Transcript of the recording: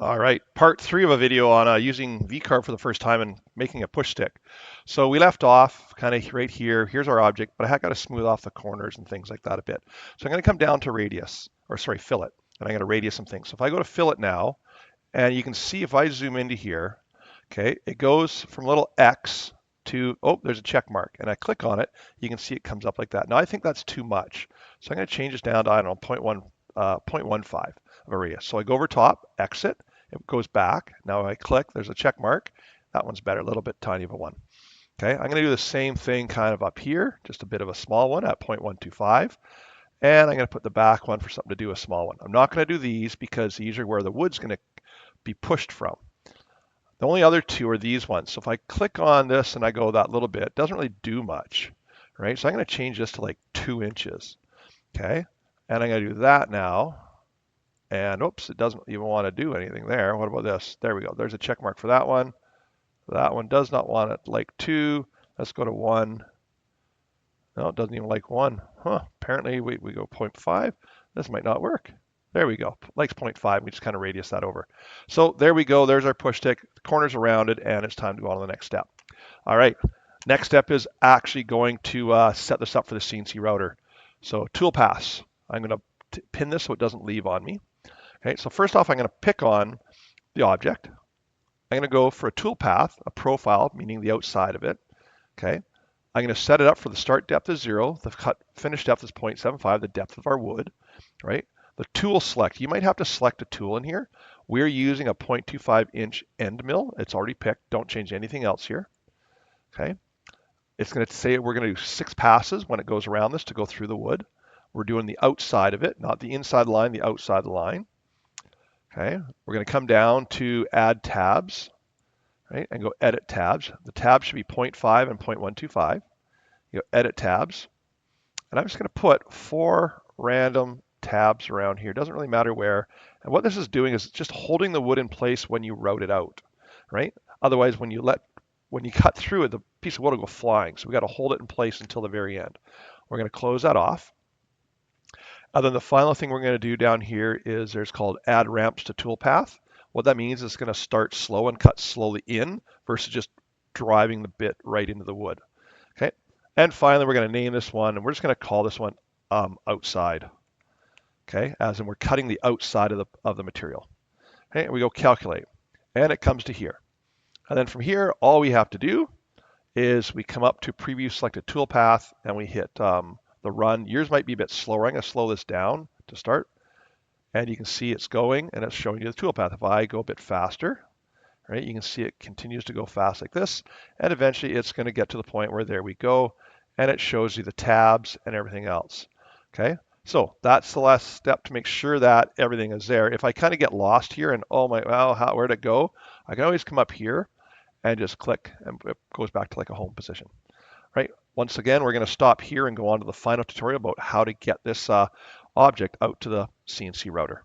All right, part three of a video on using VCarve for the first time and making a push stick. So we left off kind of right here. Here's our object, but I got to smooth off the corners and things like that a bit. So I'm going to come down to radius, or sorry, fillet, and I'm going to radius some things. So if I go to fillet now, and you can see if I zoom into here, okay, it goes from little X to, oh, there's a check mark, and I click on it, you can see it comes up like that. Now I think that's too much, so I'm going to change this down to, I don't know, 0.15 of a radius. So I go over top, exit, it goes back. Now I click, there's a check mark. That one's better, a little bit tiny of a one. Okay, I'm going to do the same thing kind of up here, just a bit of a small one at 0.125. And I'm going to put the back one for something to do a small one. I'm not going to do these because these are where the wood's going to be pushed from. The only other two are these ones. So if I click on this and I go that little bit, it doesn't really do much, right? So I'm going to change this to like 2 inches, okay? And I'm going to do that now. And oops, it doesn't even want to do anything there. What about this? There we go. There's a check mark for that one. That one does not want it like 2. Let's go to 1. No, it doesn't even like 1. Huh, apparently we go 0.5. This might not work. There we go. Likes 0.5. We just kind of radius that over. So there we go. There's our push stick. The corners are rounded, and it's time to go on to the next step. All right. Next step is actually going to set this up for the CNC router. So tool paths. I'm going to pin this so it doesn't leave on me. Okay. So first off, I'm going to pick on the object. I'm going to go for a tool path, a profile, meaning the outside of it. Okay. I'm going to set it up for the start depth is 0, the cut finish depth is 0.75, the depth of our wood, right? The tool select, you might have to select a tool in here. We're using a 0.25 inch end mill. It's already picked. Don't change anything else here. Okay. It's going to say we're going to do 6 passes when it goes around this to go through the wood. We're doing the outside of it, not the inside line, the outside the line. Okay. We're going to come down to add tabs, right? And go edit tabs. The tabs should be 0.5 and 0.125. You go edit tabs. And I'm just going to put 4 random tabs around here. Doesn't really matter where. And what this is doing is just holding the wood in place when you route it out, right? Otherwise, when you cut through it, the piece of wood will go flying. So we got to hold it in place until the very end. We're going to close that off. And then the final thing we're going to do down here is there's called add ramps to toolpath. What that means is it's going to start slow and cut slowly in versus just driving the bit right into the wood. Okay. And finally, we're going to name this one, and we're just going to call this one outside. Okay, as in we're cutting the outside of the material. Okay, and we go calculate, and it comes to here. And then from here, all we have to do is we come up to preview selected toolpath, and we hit the run. Yours might be a bit slower. I'm going to slow this down to start, and you can see it's going, and it's showing you the toolpath. If I go a bit faster, right, you can see it continues to go fast like this, and eventually it's going to get to the point where there we go, and it shows you the tabs and everything else. Okay, so that's the last step to make sure that everything is there. If I kind of get lost here and oh my, well, where'd it go? I can always come up here and just click, and it goes back to like a home position. Right. Once again, we're going to stop here and go on to the final tutorial about how to get this object out to the CNC router.